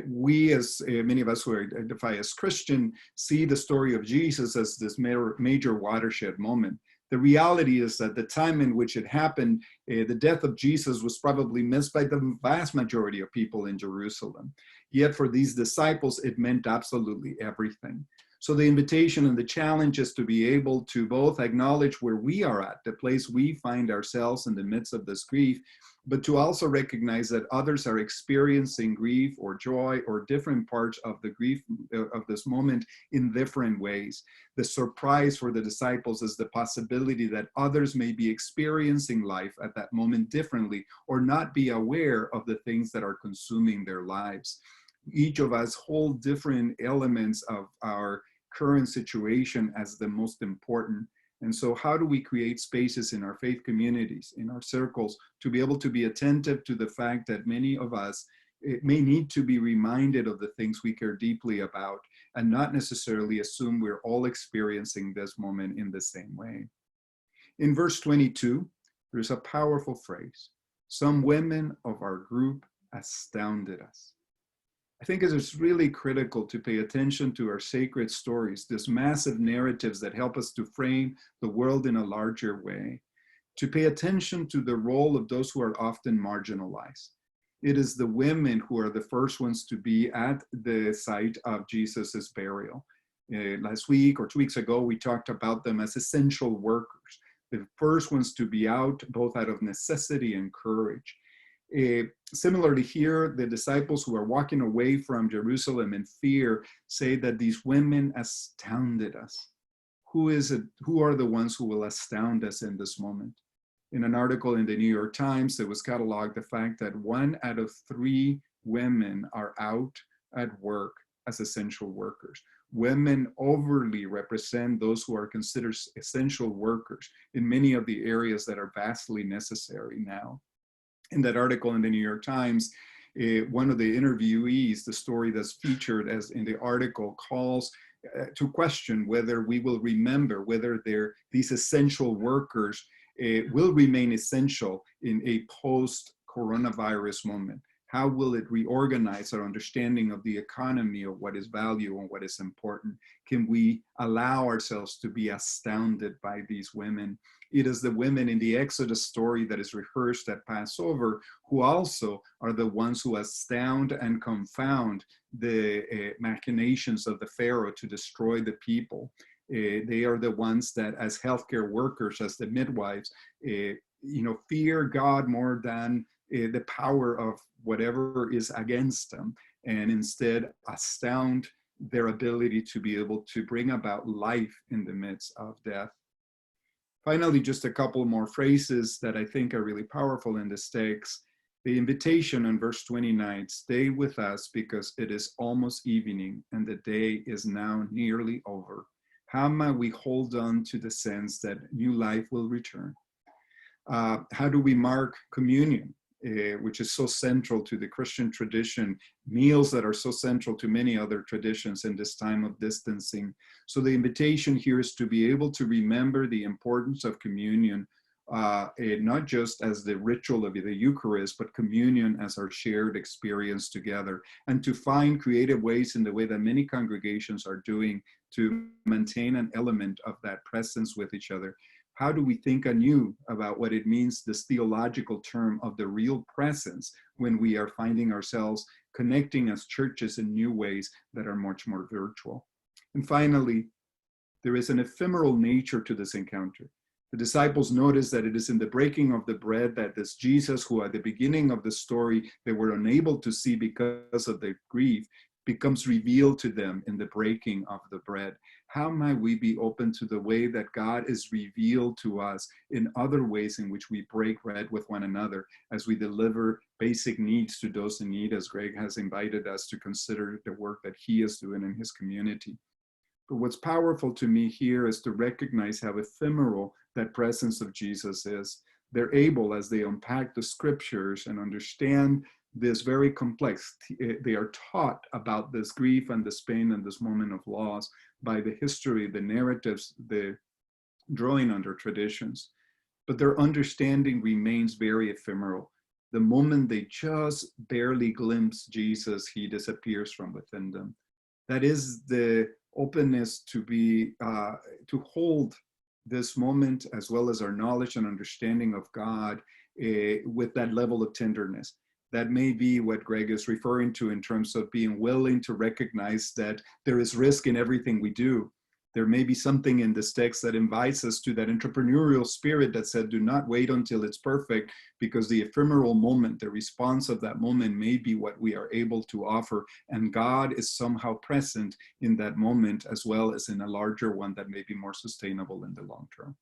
We, as many of us who identify as Christian, see the story of Jesus as this major watershed moment. The reality is that the time in which it happened, the death of Jesus was probably missed by the vast majority of people in Jerusalem. Yet for these disciples, it meant absolutely everything. So the invitation and the challenge is to be able to both acknowledge where we are at, the place we find ourselves in the midst of this grief, but to also recognize that others are experiencing grief or joy or different parts of the grief of this moment in different ways. The surprise for the disciples is the possibility that others may be experiencing life at that moment differently or not be aware of the things that are consuming their lives. Each of us hold different elements of our current situation as the most important. And so how do we create spaces in our faith communities, in our circles, to be able to be attentive to the fact that many of us may need to be reminded of the things we care deeply about and not necessarily assume we're all experiencing this moment in the same way. In verse 22, there's a powerful phrase. Some women of our group astounded us. I think it's really critical to pay attention to our sacred stories, these massive narratives that help us to frame the world in a larger way, to pay attention to the role of those who are often marginalized. It is the women who are the first ones to be at the site of Jesus's burial. Last week or 2 weeks ago, we talked about them as essential workers, the first ones to be out both out of necessity and courage. Similarly here, the disciples who are walking away from Jerusalem in fear say that these women astounded us. Who are the ones who will astound us in this moment? In an article in the New York Times, it was cataloged the fact that 1 out of 3 women are out at work as essential workers. Women overly represent those who are considered essential workers in many of the areas that are vastly necessary now. In that article in the New York Times, one of the interviewees, the story that's featured as in the article, calls to question whether we will remember whether these essential workers will remain essential in a post-coronavirus moment. How will it reorganize our understanding of the economy, of what is value and what is important? Can we allow ourselves to be astounded by these women? It is the women in the Exodus story that is rehearsed at Passover who also are the ones who astound and confound the machinations of the Pharaoh to destroy the people. They are the ones that, as healthcare workers, as the midwives, fear God more than the power of whatever is against them, and instead astound their ability to be able to bring about life in the midst of death. Finally, just a couple more phrases that I think are really powerful in this text. The invitation in verse 29, stay with us because it is almost evening and the day is now nearly over. How might we hold on to the sense that new life will return? How do we mark communion, which is so central to the Christian tradition, meals that are so central to many other traditions in this time of distancing? So the invitation here is to be able to remember the importance of communion, not just as the ritual of the Eucharist, but communion as our shared experience together, and to find creative ways in the way that many congregations are doing to maintain an element of that presence with each other. How do we think anew about what it means, this theological term of the real presence, when we are finding ourselves connecting as churches in new ways that are much more virtual? And finally, there is an ephemeral nature to this encounter. The disciples notice that it is in the breaking of the bread that this Jesus, who at the beginning of the story they were unable to see because of their grief, becomes revealed to them in the breaking of the bread. How might we be open to the way that God is revealed to us in other ways in which we break bread with one another as we deliver basic needs to those in need, as Greg has invited us to consider the work that he is doing in his community. But what's powerful to me here is to recognize how ephemeral that presence of Jesus is. They're able, as they unpack the scriptures and understand this very complex, they are taught about this grief and this pain and this moment of loss by the history, the narratives, the drawing under traditions. But their understanding remains very ephemeral. The moment they just barely glimpse Jesus, he disappears from within them. That is the openness to be, to hold this moment, as well as our knowledge and understanding of God with that level of tenderness. that may be what Greg is referring to in terms of being willing to recognize that there is risk in everything we do. There may be something in this text that invites us to that entrepreneurial spirit that said, do not wait until it's perfect, because the ephemeral moment, the response of that moment may be what we are able to offer. And God is somehow present in that moment, as well as in a larger one that may be more sustainable in the long term.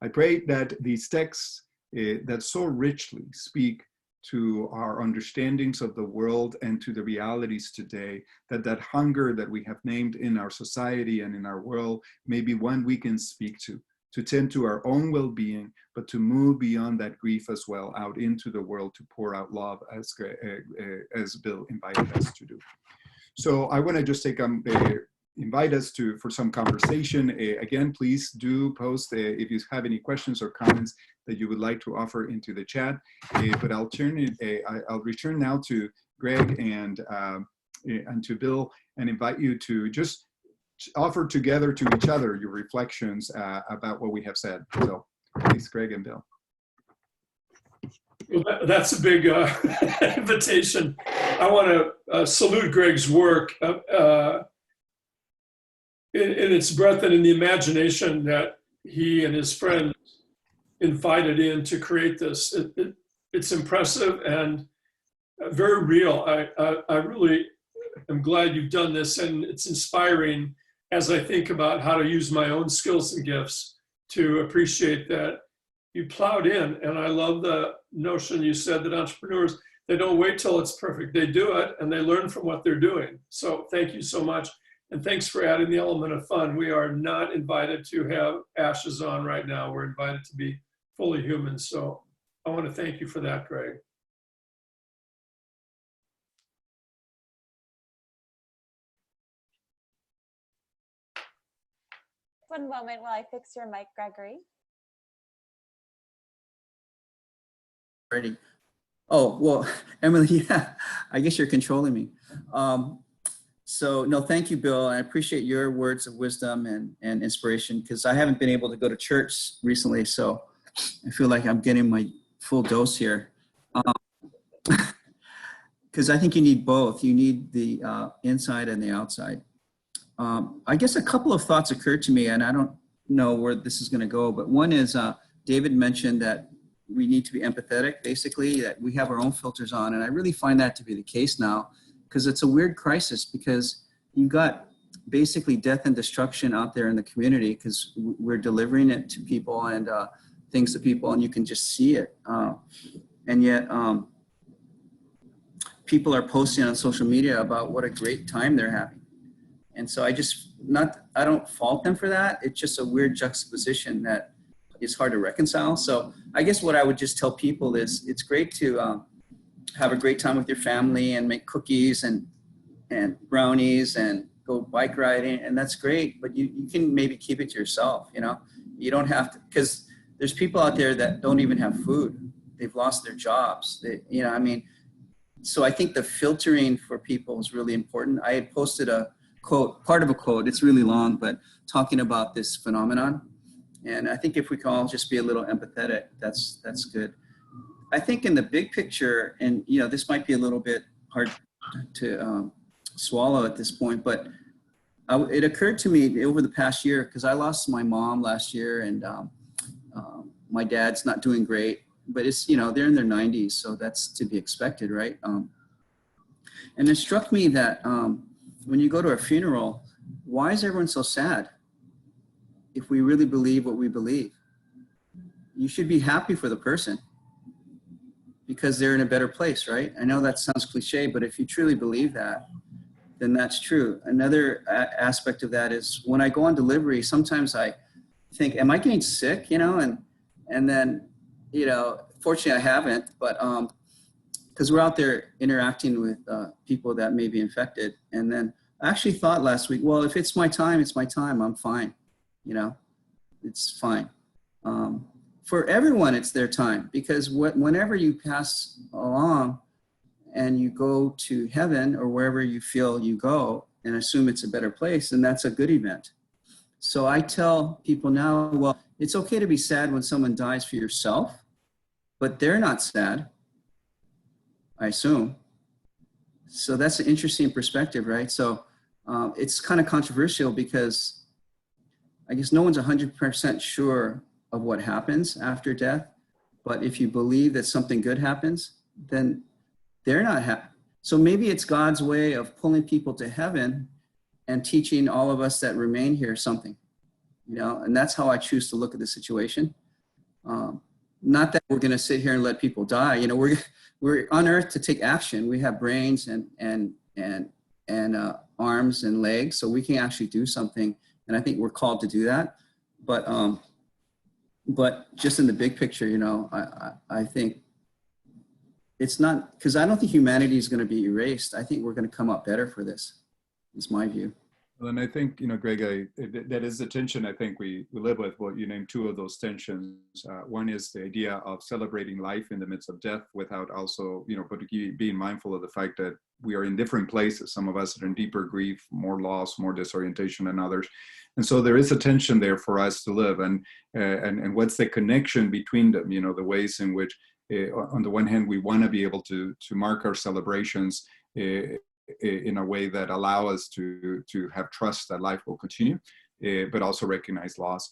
I pray that these texts that so richly speak to our understandings of the world and to the realities today, that hunger that we have named in our society and in our world may be one we can speak to tend to our own well-being, but to move beyond that grief as well out into the world to pour out love as Bill invited us to do. So I want to just take invite us for some conversation. Again, please do post if you have any questions or comments that you would like to offer into the chat. But I'll return now to Greg and to Bill and invite you to just offer together to each other your reflections about what we have said. So please, Greg and Bill. Well, that's a big invitation. I want to salute Greg's work in its breadth and in the imagination that he and his friends invited in to create this. It's impressive and very real. I really am glad you've done this, and it's inspiring as I think about how to use my own skills and gifts to appreciate that you plowed in. And I love the notion you said that entrepreneurs, they don't wait till it's perfect. They do it and they learn from what they're doing. So thank you so much. And thanks for adding the element of fun. We are not invited to have ashes on right now. We're invited to be fully human. So I want to thank you for that, Greg. One moment while I fix your mic, Gregory. Ready. Oh, well, Emily, yeah, I guess you're controlling me. So no, thank you, Bill. I appreciate your words of wisdom and inspiration, because I haven't been able to go to church recently. So I feel like I'm getting my full dose here. Because I think you need both. You need the inside and the outside. I guess a couple of thoughts occurred to me, and I don't know where this is going to go, but one is David mentioned that we need to be empathetic, basically, that we have our own filters on. And I really find that to be the case now, because it's a weird crisis, because you got basically death and destruction out there in the community, because we're delivering it to people and things to people, and you can just see it. And yet people are posting on social media about what a great time they're having. And so I don't fault them for that. It's just a weird juxtaposition that is hard to reconcile. So I guess what I would just tell people is it's great to have a great time with your family and make cookies and brownies and go bike riding, and that's great, but you can maybe keep it to yourself, you know? You don't have to, because there's people out there that don't even have food. They've lost their jobs. So I think the filtering for people is really important. I had posted a quote, part of a quote, it's really long, but talking about this phenomenon. And I think if we can all just be a little empathetic, that's good. I think in the big picture, and this might be a little bit hard to swallow at this point, but it occurred to me over the past year, because I lost my mom last year, and my dad's not doing great, but it's, they're in their 90s, so that's to be expected, right? And it struck me that when you go to a funeral, why is everyone so sad? If we really believe what we believe, you should be happy for the person because they're in a better place, right? I know that sounds cliche, but if you truly believe that, then that's true. Another aspect of that is when I go on delivery, sometimes I think, am I getting sick, and then, fortunately I haven't, but because we're out there interacting with people that may be infected. And then I actually thought last week, well, if it's my time, it's my time, I'm fine. It's fine. For everyone, it's their time, because whenever you pass along and you go to heaven or wherever you feel you go and assume it's a better place, then that's a good event. So I tell people now, well, it's okay to be sad when someone dies for yourself, but they're not sad. I assume. So that's an interesting perspective, right? So it's kind of controversial because I guess no one's 100% sure of what happens after death. But if you believe that something good happens, then they're not happy. So maybe it's God's way of pulling people to heaven and teaching all of us that remain here something, you know, and that's how I choose to look at the situation. Not that we're going to sit here and let people die. You know, we're on earth to take action. We have brains and arms and legs, so we can actually do something. And I think we're called to do that. But just in the big picture, you know, I think it's not, because I don't think humanity is going to be erased. I think we're going to come up better for this. Is my view. Well, and I think, you know, Greg, that is the tension I think we live with. Well, you named two of those tensions. One is the idea of celebrating life in the midst of death without also, you know, but being mindful of the fact that we are in different places. Some of us are in deeper grief, more loss, more disorientation than others. And so there is a tension there for us to live. And what's the connection between them? You know, the ways in which, on the one hand, we want to be able to mark our celebrations in a way that allow us to have trust that life will continue, but also recognize loss.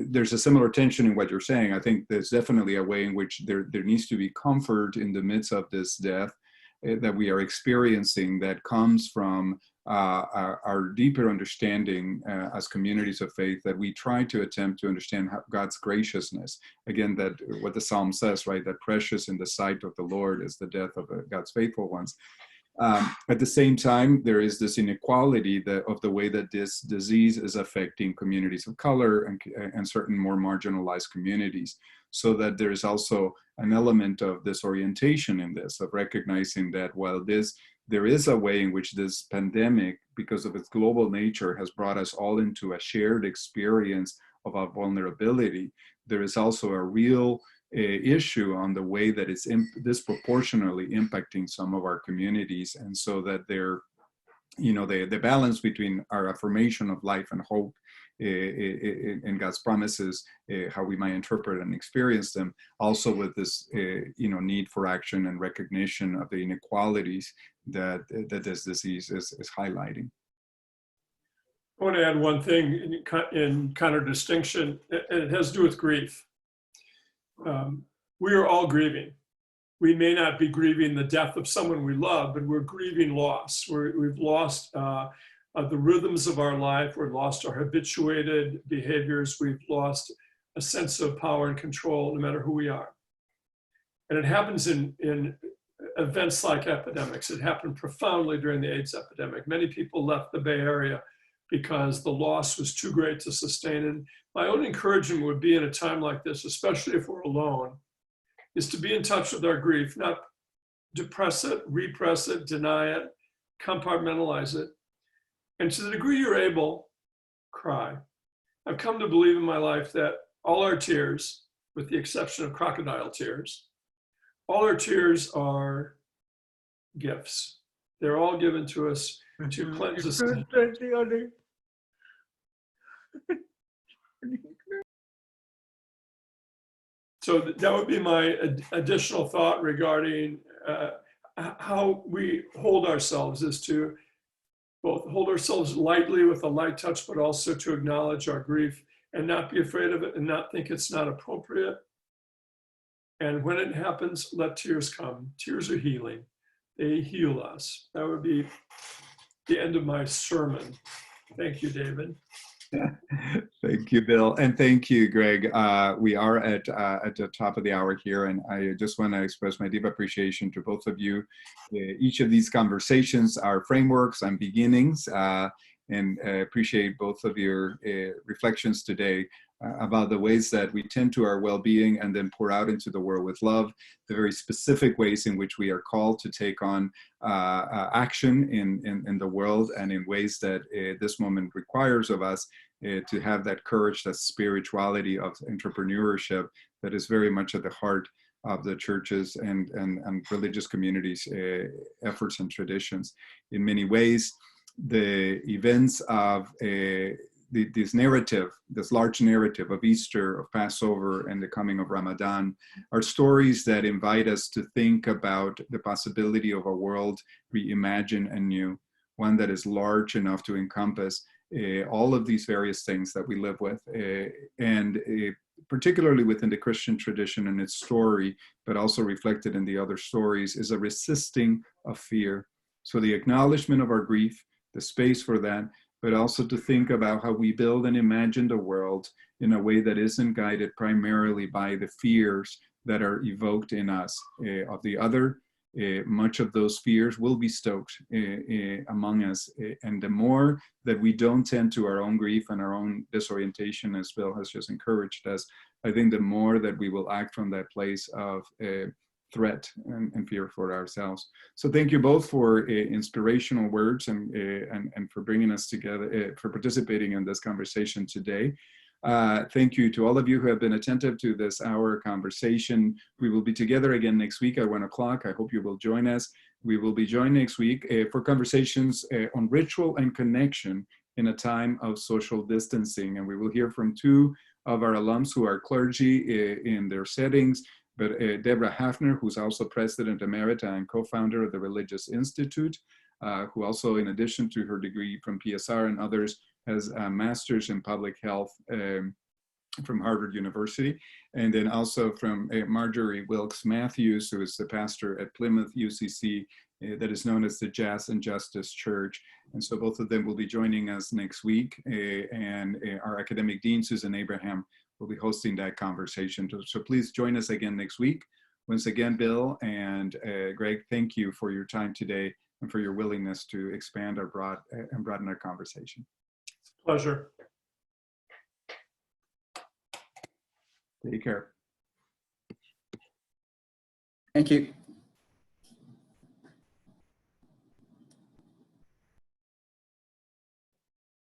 There's a similar tension in what you're saying. I think there's definitely a way in which there needs to be comfort in the midst of this death that we are experiencing that comes from our deeper understanding as communities of faith, that we try to attempt to understand God's graciousness. Again, that what the Psalm says, right, that precious in the sight of the Lord is the death of God's faithful ones. At the same time, there is this inequality of the way that this disease is affecting communities of color and certain more marginalized communities, so that there is also an element of disorientation in this, of recognizing that while there is a way in which this pandemic, because of its global nature, has brought us all into a shared experience of our vulnerability, there is also a real issue on the way that it's disproportionately impacting some of our communities. And so that they're, you know, the balance between our affirmation of life and hope in God's promises, how we might interpret and experience them, also with this, you know, need for action and recognition of the inequalities that this disease is highlighting. I want to add one thing in contradistinction, and it has to do with grief. We are all grieving. We may not be grieving the death of someone we love, but we're grieving loss. We've lost the rhythms of our life. We've lost our habituated behaviors. We've lost a sense of power and control, no matter who we are. And it happens in events like epidemics. It happened profoundly during the AIDS epidemic. Many people left the Bay Area because the loss was too great to sustain. And my own encouragement would be in a time like this, especially if we're alone, is to be in touch with our grief, not depress it, repress it, deny it, compartmentalize it. And to the degree you're able, cry. I've come to believe in my life that all our tears, with the exception of crocodile tears, all our tears are gifts. They're all given to us to cleanse us. So that would be my additional thought regarding how we hold ourselves, is to both hold ourselves lightly with a light touch, but also to acknowledge our grief and not be afraid of it and not think it's not appropriate. And when it happens, let tears come. Tears are healing. They heal us. That would be the end of my sermon. Thank you, David. Thank you, Bill. And thank you, Greg. We are at the top of the hour here, and I just want to express my deep appreciation to both of you. Each of these conversations are frameworks and beginnings, and I appreciate both of your reflections today about the ways that we tend to our well-being and then pour out into the world with love, the very specific ways in which we are called to take on action in the world, and in ways that this moment requires of us to have that courage, that spirituality of entrepreneurship that is very much at the heart of the churches and religious communities' efforts and traditions. In many ways, the events of this narrative, this large narrative of Easter, of Passover, and the coming of Ramadan are stories that invite us to think about the possibility of a world reimagined anew, one that is large enough to encompass all of these various things that we live with, and particularly within the Christian tradition and its story, but also reflected in the other stories, is a resisting of fear. So the acknowledgement of our grief, the space for that, but also to think about how we build and imagine the world in a way that isn't guided primarily by the fears that are evoked in us of the other. Much of those fears will be stoked among us. And the more that we don't tend to our own grief and our own disorientation, as Bill has just encouraged us, I think the more that we will act from that place of threat and fear for ourselves. So thank you both for inspirational words and for bringing us together, for participating in this conversation today. Thank you to all of you who have been attentive to this hour conversation. We will be together again next week at 1 o'clock. I hope you will join us. We will be joined next week for conversations on ritual and connection in a time of social distancing. And we will hear from two of our alums who are clergy in their settings, but Deborah Hafner, who's also President Emerita and co-founder of the Religious Institute, who also, in addition to her degree from PSR and others, has a master's in public health from Harvard University. And then also from Marjorie Wilkes Matthews, who is the pastor at Plymouth UCC that is known as the Jazz and Justice Church. And so both of them will be joining us next week. And our academic dean, Susan Abraham, will be hosting that conversation. So please join us again next week. Once again, Bill and Greg, thank you for your time today and for your willingness to expand and broaden our conversation. Pleasure. Take care. Thank you.